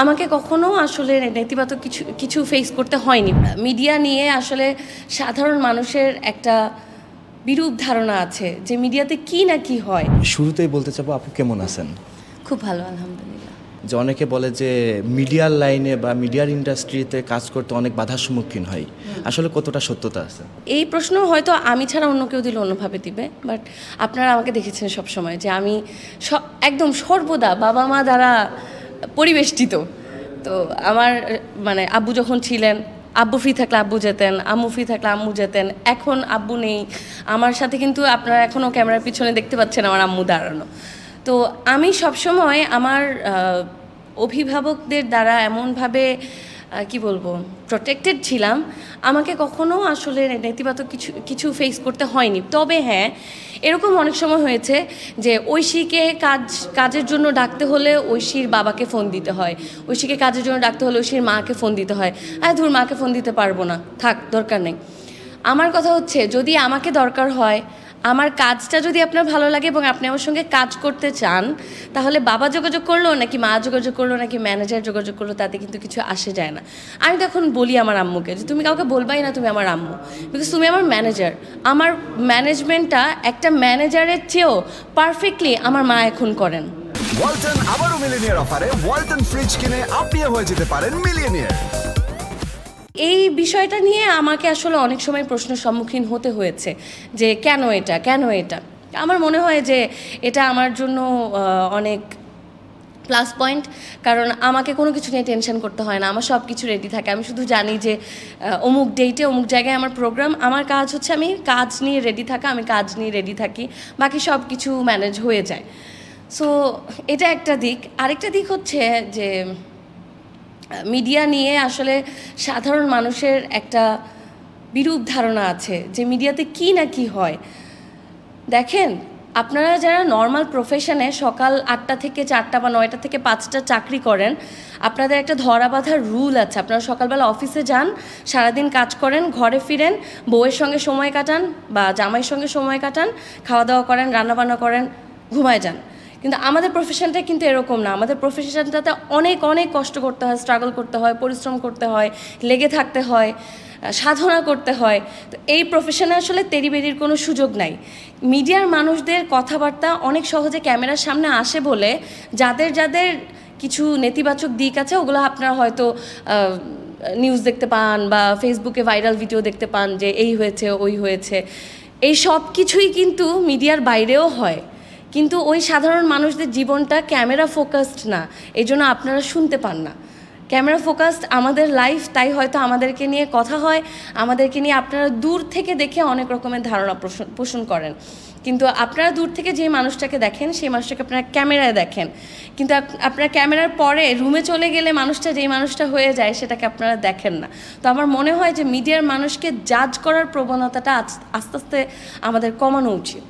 আমাকে কখনো আসলে নেতিবাচক কিছু ফেস করতে হয়নি। মিডিয়া নিয়ে আসলে সাধারণ মানুষের একটা বিরূপ ধারণা আছে যে মিডিয়াতে কি না কি হয়। শুরুতেই বলতে চাবো, আপু কেমন আছেন? খুব ভালো, আলহামদুলিল্লাহ। যে অনেকে বলে যে মিডিয়ার লাইনে বা মিডিয়ার ইন্ডাস্ট্রিতে কাজ করতে অনেক বাধার সম্মুখীন হয়, আসলে কতটা সত্যতা আছে? এই প্রশ্ন হয়তো আমি ছাড়া অন্য কেউ দিলে অন্যভাবে দিবে, বাট আপনারা আমাকে দেখেছেন সবসময় যে আমি একদম সর্বদা বাবা মা দ্বারা পরিবেষ্টিত। তো আমার আব্বু যখন ছিলেন, আব্বু ফ্রি থাকলে আব্বু যেতেন, আম্মু ফ্রি থাকলে আম্মু যেতেন। এখন আব্বু নেই আমার সাথে, কিন্তু আপনারা এখনও ক্যামেরার পিছনে দেখতে পাচ্ছেন আমার আম্মু দাঁড়ানো। তো আমি সবসময় আমার অভিভাবকদের দ্বারা এমনভাবে কি বলবো প্রোটেক্টেড ছিলাম, আমাকে কখনো আসলে নেতিবাচক কিছু ফেস করতে হয়নি। তবে হ্যাঁ, এরকম অনেক সময় হয়েছে যে ঐশীকে কাজের জন্য ডাকতে হলে ঐশীর বাবাকে ফোন দিতে হয়, ঐশীকে কাজের জন্য ডাকতে হলে ঐশীর মাকে ফোন দিতে হয়। ধুর, মাকে ফোন দিতে পারবো না, থাক, দরকার নেই। আমার কথা হচ্ছে, যদি আমাকে দরকার হয়, আমার কাজটা যদি আপনার ভালো লাগে এবং আপনি আমার সঙ্গে কাজ করতে চান, তাহলে বাবা যোগাযোগ করলো নাকি মা যোগাযোগ করলো নাকি ম্যানেজার যোগাযোগ করলো, তাতে কিন্তু কিছু আসে যায় না। আমি তখন বলি আমার আম্মুকে যে তুমি কাউকে বলবাই না তুমি আমার আম্মু, বিকজ তুমি আমার ম্যানেজার। আমার ম্যানেজমেন্টটা একটা ম্যানেজারের চেয়েও পারফেক্টলি আমার মা এখন করেন। ওয়ালটন আবারও মিলিয়নিয়ার অফারে ওয়ালটন ফ্রিজ কিনে আপনিও হয়ে যেতে পারেন মিলিয়নিয়ার। এই বিষয়টা নিয়ে আমাকে আসলে অনেক সময় প্রশ্নের সম্মুখীন হতে হয়েছে যে কেন এটা। আমার মনে হয় যে এটা আমার জন্য অনেক প্লাস পয়েন্ট, কারণ আমাকে কোনো কিছু নিয়ে টেনশন করতে হয় না। আমার সব কিছু রেডি থাকে। আমি শুধু জানি যে অমুক ডেটে অমুক জায়গায় আমার প্রোগ্রাম। আমার কাজ হচ্ছে আমি কাজ নিয়ে রেডি থাকা, আমি কাজ নিয়ে রেডি থাকি, বাকি সব কিছু ম্যানেজ হয়ে যায়। সো এটা একটা দিক। আরেকটা দিক হচ্ছে যে মিডিয়া নিয়ে আসলে সাধারণ মানুষের একটা বিরূপ ধারণা আছে যে মিডিয়াতে কি না কি হয়। দেখেন, আপনারা যারা নর্মাল প্রফেশনে সকাল 8টা থেকে 4টা বা 9টা থেকে 5টা চাকরি করেন, আপনাদের একটা ধরা বাঁধার রুল আছে। আপনারা সকালবেলা অফিসে যান, সারাদিন কাজ করেন, ঘরে ফিরেন, বউয়ের সঙ্গে সময় কাটান বা জামাইয়ের সঙ্গে সময় কাটান, খাওয়া দাওয়া করেন, রান্নাবান্না করেন, ঘুমায় যান। কিন্তু আমাদের প্রফেশনটা কিন্তু এরকম না। আমাদের প্রফেশনটাতে অনেক অনেক কষ্ট করতে হয়, স্ট্রাগল করতে হয়, পরিশ্রম করতে হয়, লেগে থাকতে হয়, সাধনা করতে হয়। তো এই প্রফেশনে আসলে তেড়িবেড়ির কোনো সুযোগ নাই। মিডিয়ার মানুষদের কথাবার্তা অনেক সহজে ক্যামেরার সামনে আসে বলে যাদের কিছু নেতিবাচক দিক আছে, ওগুলো আপনারা হয়তো নিউজ দেখতে পান বা ফেসবুকে ভাইরাল ভিডিও দেখতে পান যে এই হয়েছে ওই হয়েছে। এই সব কিছুই কিন্তু মিডিয়ার বাইরেও হয়, কিন্তু ওই সাধারণ মানুষদের জীবনটা ক্যামেরা ফোকাসড না, এই জন্য আপনারা শুনতে পান না। ক্যামেরা ফোকাসড আমাদের লাইফ, তাই হয়তো আমাদেরকে নিয়ে কথা হয়, আমাদেরকে নিয়ে আপনারা দূর থেকে দেখে অনেক রকমের ধারণা পোষণ করেন। কিন্তু আপনারা দূর থেকে যে মানুষটাকে দেখেন, সেই মানুষটাকে আপনারা ক্যামেরায় দেখেন, কিন্তু আপনারা ক্যামেরার পরে রুমে চলে গেলে মানুষটা যেই মানুষটা হয়ে যায় সেটাকে আপনারা দেখেন না। তো আমার মনে হয় যে মিডিয়ার মানুষকে জাজ করার প্রবণতাটা আস্তে আস্তে আমাদের কমানো উচিত।